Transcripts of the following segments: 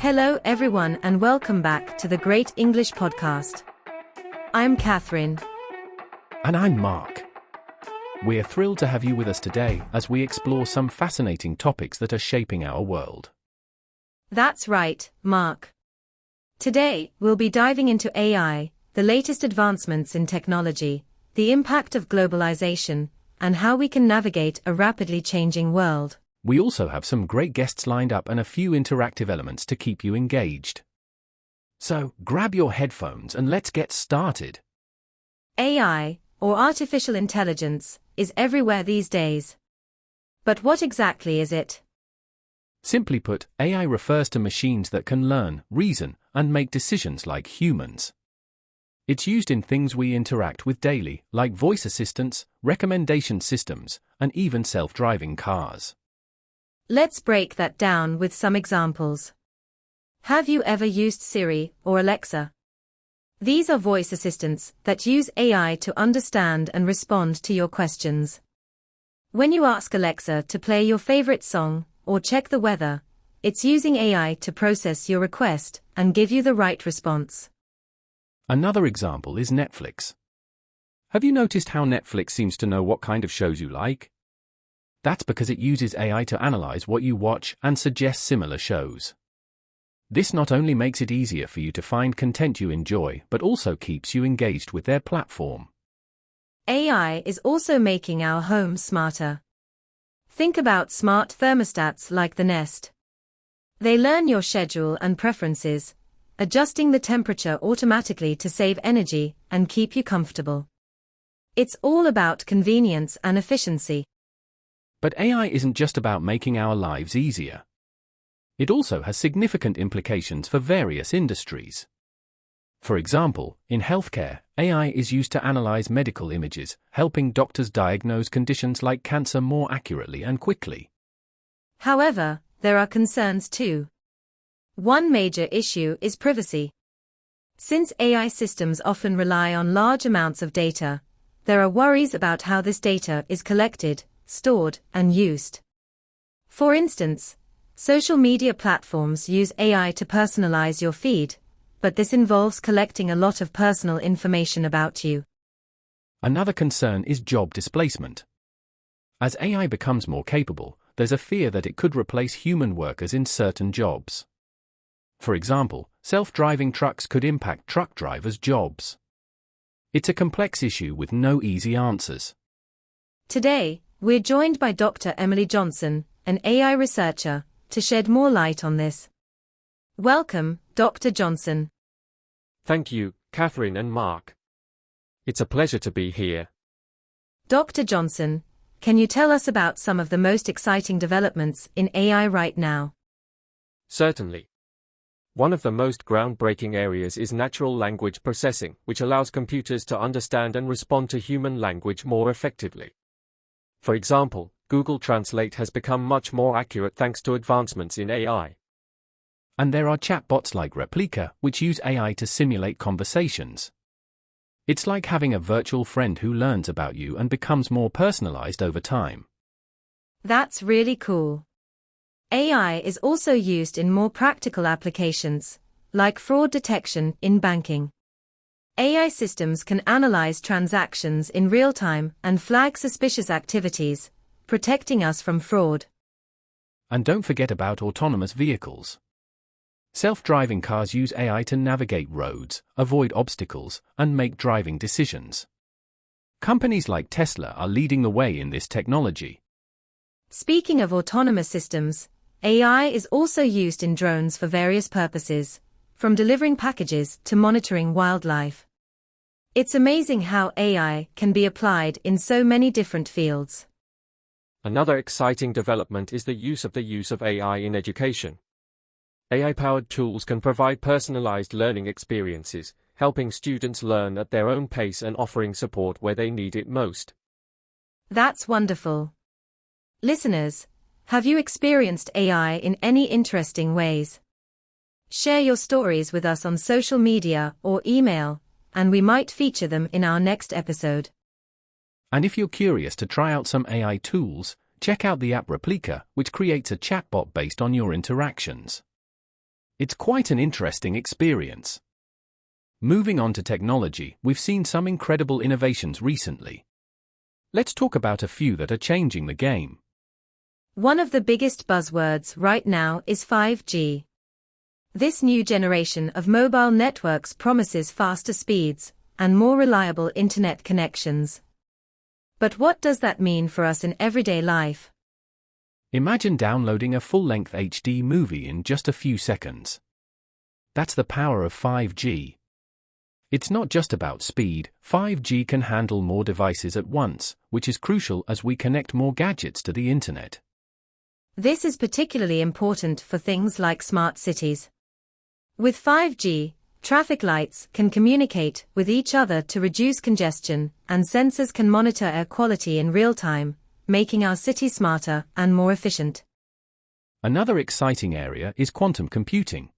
Hello everyone and welcome back to the Great English Podcast. I'm Catherine. And I'm Mark. We're thrilled to have you with us today as we explore some fascinating topics that are shaping our world. That's right, Mark. Today, we'll be diving into AI, the latest advancements in technology, the impact of globalization, and how we can navigate a rapidly changing world. We also have some great guests lined up and a few interactive elements to keep you engaged. So, grab your headphones and let's get started. AI, or artificial intelligence, is everywhere these days. But what exactly is it? Simply put, AI refers to machines that can learn, reason, and make decisions like humans. It's used in things we interact with daily, like voice assistants, recommendation systems, and even self-driving cars. Let's break that down with some examples. Have you ever used Siri or Alexa? These are voice assistants that use AI to understand and respond to your questions. When you ask Alexa to play your favorite song or check the weather, it's using AI to process your request and give you the right response. Another example is Netflix. Have you noticed how Netflix seems to know what kind of shows you like? That's because it uses AI to analyze what you watch and suggest similar shows. This not only makes it easier for you to find content you enjoy, but also keeps you engaged with their platform. AI is also making our homes smarter. Think about smart thermostats like the Nest. They learn your schedule and preferences, adjusting the temperature automatically to save energy and keep you comfortable. It's all about convenience and efficiency. But AI isn't just about making our lives easier. It also has significant implications for various industries. For example, in healthcare, AI is used to analyze medical images, helping doctors diagnose conditions like cancer more accurately and quickly. However, there are concerns too. One major issue is privacy. Since AI systems often rely on large amounts of data, there are worries about how this data is collected, stored, and used. For instance, social media platforms use AI to personalize your feed, but this involves collecting a lot of personal information about you. Another concern is job displacement. As AI becomes more capable, there's a fear that it could replace human workers in certain jobs. For example, self-driving trucks could impact truck drivers' jobs. It's a complex issue with no easy answers. Today, we're joined by Dr. Emily Johnson, an AI researcher, to shed more light on this. Welcome, Dr. Johnson. Thank you, Catherine and Mark. It's a pleasure to be here. Dr. Johnson, can you tell us about some of the most exciting developments in AI right now? Certainly. One of the most groundbreaking areas is natural language processing, which allows computers to understand and respond to human language more effectively. For example, Google Translate has become much more accurate thanks to advancements in AI. And there are chatbots like Replika, which use AI to simulate conversations. It's like having a virtual friend who learns about you and becomes more personalized over time. That's really cool. AI is also used in more practical applications, like fraud detection in banking. AI systems can analyze transactions in real time and flag suspicious activities, protecting us from fraud. And don't forget about autonomous vehicles. Self-driving cars use AI to navigate roads, avoid obstacles, and make driving decisions. Companies like Tesla are leading the way in this technology. Speaking of autonomous systems, AI is also used in drones for various purposes, from delivering packages to monitoring wildlife. It's amazing how AI can be applied in so many different fields. Another exciting development is the use of AI in education. AI-powered tools can provide personalized learning experiences, helping students learn at their own pace and offering support where they need it most. That's wonderful. Listeners, have you experienced AI in any interesting ways? Share your stories with us on social media or email, and we might feature them in our next episode. And if you're curious to try out some AI tools, check out the app Replika, which creates a chatbot based on your interactions. It's quite an interesting experience. Moving on to technology, we've seen some incredible innovations recently. Let's talk about a few that are changing the game. One of the biggest buzzwords right now is 5G. This new generation of mobile networks promises faster speeds and more reliable internet connections. But what does that mean for us in everyday life? Imagine downloading a full-length HD movie in just a few seconds. That's the power of 5G. It's not just about speed, 5G can handle more devices at once, which is crucial as we connect more gadgets to the internet. This is particularly important for things like smart cities. With 5G, traffic lights can communicate with each other to reduce congestion, and sensors can monitor air quality in real time, making our city smarter and more efficient. Another exciting area is quantum computing.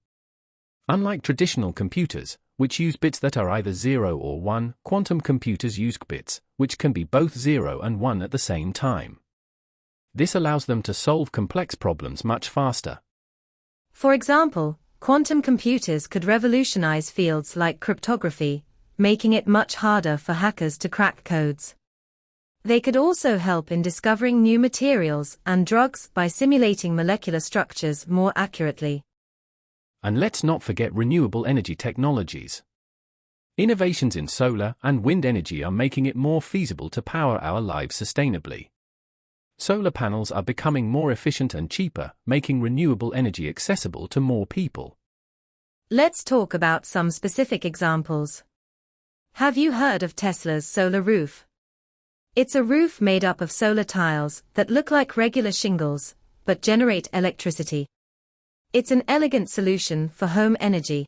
Unlike traditional computers, which use bits that are either 0 or 1, quantum computers use bits, which can be both 0 and 1 at the same time. This allows them to solve complex problems much faster. For example, quantum computers could revolutionize fields like cryptography, making it much harder for hackers to crack codes. They could also help in discovering new materials and drugs by simulating molecular structures more accurately. And let's not forget renewable energy technologies. Innovations in solar and wind energy are making it more feasible to power our lives sustainably. Solar panels are becoming more efficient and cheaper, making renewable energy accessible to more people. Let's talk about some specific examples. Have you heard of Tesla's solar roof? It's a roof made up of solar tiles that look like regular shingles, but generate electricity. It's an elegant solution for home energy.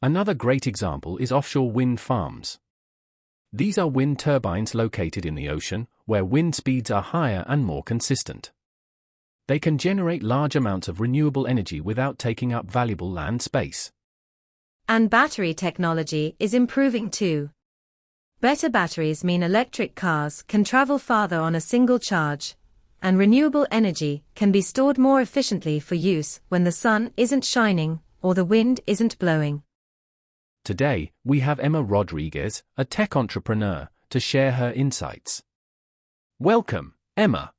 Another great example is offshore wind farms. These are wind turbines located in the ocean, where wind speeds are higher and more consistent. They can generate large amounts of renewable energy without taking up valuable land space. And battery technology is improving too. Better batteries mean electric cars can travel farther on a single charge, and renewable energy can be stored more efficiently for use when the sun isn't shining or the wind isn't blowing. Today, we have Emma Rodriguez, a tech entrepreneur, to share her insights. Welcome, Emma.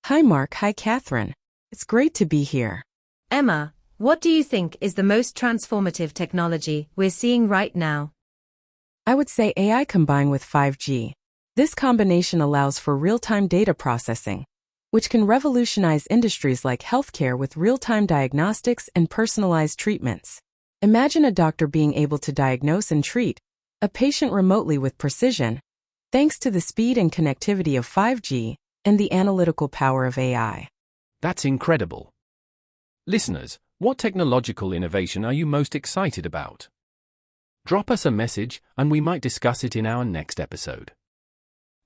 Hi Mark, hi Catherine. It's great to be here. Emma, what do you think is the most transformative technology we're seeing right now? I would say AI combined with 5G. This combination allows for real-time data processing, which can revolutionize industries like healthcare with real-time diagnostics and personalized treatments. Imagine a doctor being able to diagnose and treat a patient remotely with precision, thanks to the speed and connectivity of 5G and the analytical power of AI. That's incredible. Listeners, what technological innovation are you most excited about? Drop us a message, and we might discuss it in our next episode.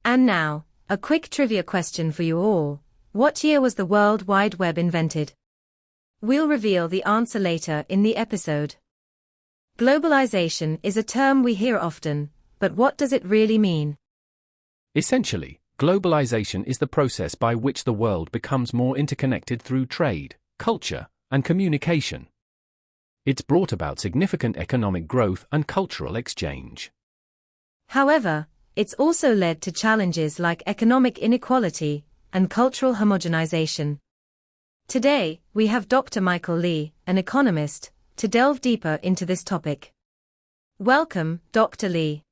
And now, a quick trivia question for you all. What year was the World Wide Web invented? We'll reveal the answer later in the episode. Globalization is a term we hear often, but what does it really mean? Essentially, globalization is the process by which the world becomes more interconnected through trade, culture, and communication. It's brought about significant economic growth and cultural exchange. However, it's also led to challenges like economic inequality and cultural homogenization. Today, we have Dr. Michael Lee, an economist, to delve deeper into this topic. Welcome, Dr. Lee.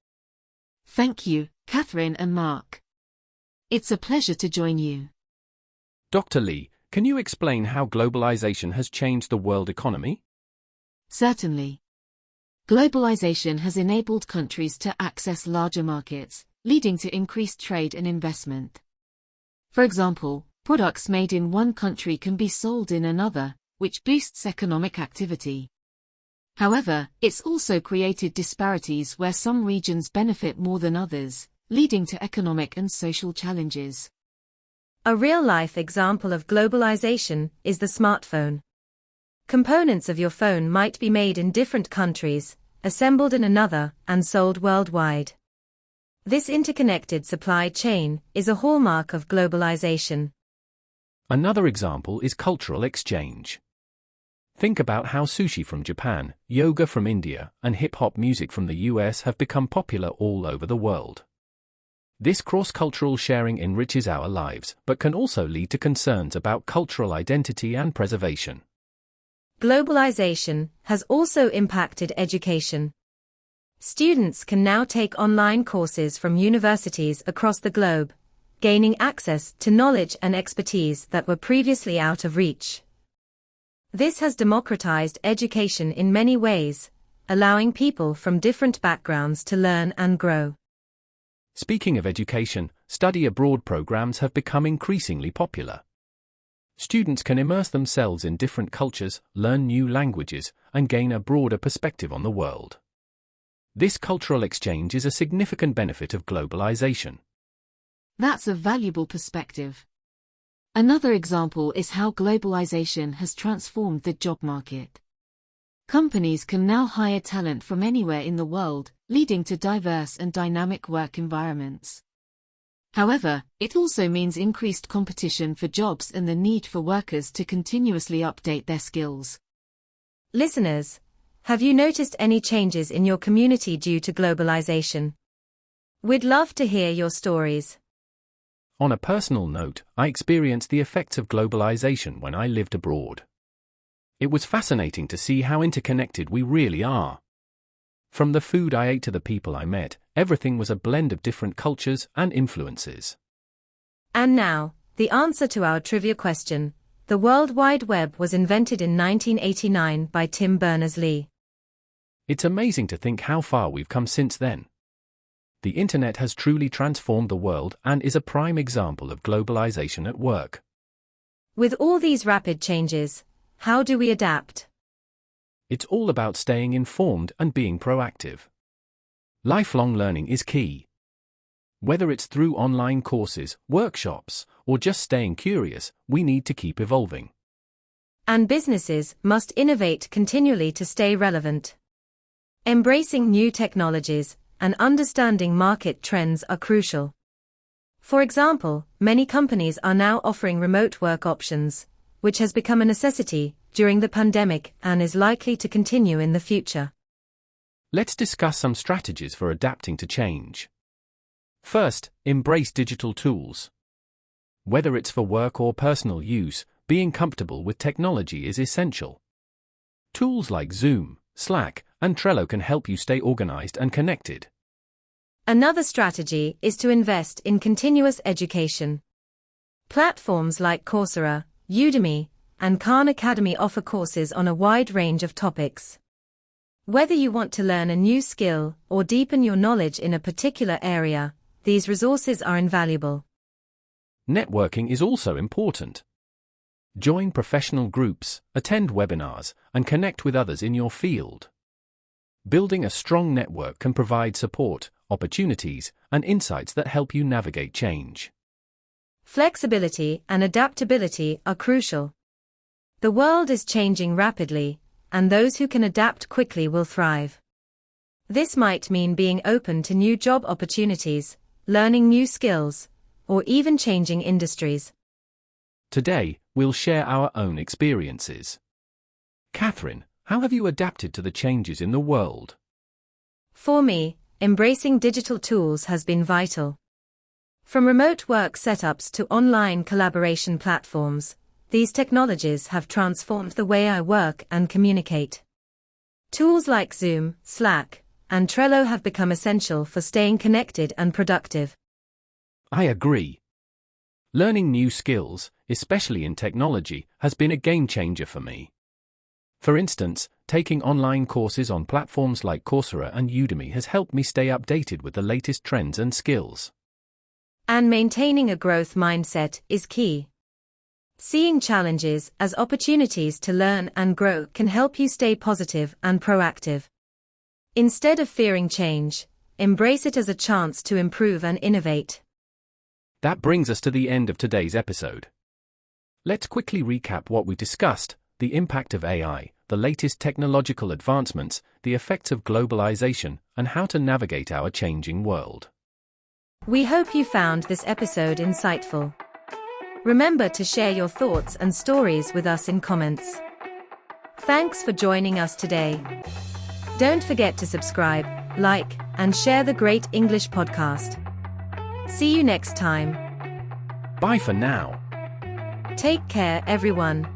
Thank you, Catherine and Mark. It's a pleasure to join you. Dr. Lee, can you explain how globalization has changed the world economy? Certainly. Globalization has enabled countries to access larger markets, leading to increased trade and investment. For example, products made in one country can be sold in another, which boosts economic activity. However, it's also created disparities where some regions benefit more than others, leading to economic and social challenges. A real-life example of globalization is the smartphone. Components of your phone might be made in different countries, assembled in another, and sold worldwide. This interconnected supply chain is a hallmark of globalization. Another example is cultural exchange. Think about how sushi from Japan, yoga from India, and hip-hop music from the US have become popular all over the world. This cross-cultural sharing enriches our lives, but can also lead to concerns about cultural identity and preservation. Globalization has also impacted education. Students can now take online courses from universities across the globe, gaining access to knowledge and expertise that were previously out of reach. This has democratized education in many ways, allowing people from different backgrounds to learn and grow. Speaking of education, study abroad programs have become increasingly popular. Students can immerse themselves in different cultures, learn new languages, and gain a broader perspective on the world. This cultural exchange is a significant benefit of globalization. That's a valuable perspective. Another example is how globalization has transformed the job market. Companies can now hire talent from anywhere in the world, leading to diverse and dynamic work environments. However, it also means increased competition for jobs and the need for workers to continuously update their skills. Listeners, have you noticed any changes in your community due to globalization? We'd love to hear your stories. On a personal note, I experienced the effects of globalization when I lived abroad. It was fascinating to see how interconnected we really are. From the food I ate to the people I met, everything was a blend of different cultures and influences. And now, the answer to our trivia question. The World Wide Web was invented in 1989 by Tim Berners-Lee. It's amazing to think how far we've come since then. The internet has truly transformed the world and is a prime example of globalization at work. With all these rapid changes, how do we adapt? It's all about staying informed and being proactive. Lifelong learning is key. Whether it's through online courses, workshops, or just staying curious, we need to keep evolving. And businesses must innovate continually to stay relevant. Embracing new technologies and understanding market trends are crucial. For example, many companies are now offering remote work options, which has become a necessity during the pandemic and is likely to continue in the future. Let's discuss some strategies for adapting to change. First, embrace digital tools. Whether it's for work or personal use, being comfortable with technology is essential. Tools like Zoom, Slack, and Trello can help you stay organized and connected. Another strategy is to invest in continuous education. Platforms like Coursera, Udemy, and Khan Academy offer courses on a wide range of topics. Whether you want to learn a new skill or deepen your knowledge in a particular area, these resources are invaluable. Networking is also important. Join professional groups, attend webinars, and connect with others in your field. Building a strong network can provide support, opportunities, and insights that help you navigate change. Flexibility and adaptability are crucial. The world is changing rapidly, and those who can adapt quickly will thrive. This might mean being open to new job opportunities, learning new skills, or even changing industries. Today, we'll share our own experiences. Catherine, how have you adapted to the changes in the world? For me, embracing digital tools has been vital. From remote work setups to online collaboration platforms, these technologies have transformed the way I work and communicate. Tools like Zoom, Slack, and Trello have become essential for staying connected and productive. I agree. Learning new skills, especially in technology, has been a game changer for me. For instance, taking online courses on platforms like Coursera and Udemy has helped me stay updated with the latest trends and skills. And maintaining a growth mindset is key. Seeing challenges as opportunities to learn and grow can help you stay positive and proactive. Instead of fearing change, embrace it as a chance to improve and innovate. That brings us to the end of today's episode. Let's quickly recap what we discussed: the impact of AI, the latest technological advancements, the effects of globalization, and how to navigate our changing world. We hope you found this episode insightful. Remember to share your thoughts and stories with us in comments. Thanks for joining us today. Don't forget to subscribe, like, and share the Great English Podcast. See you next time. Bye for now. Take care, everyone.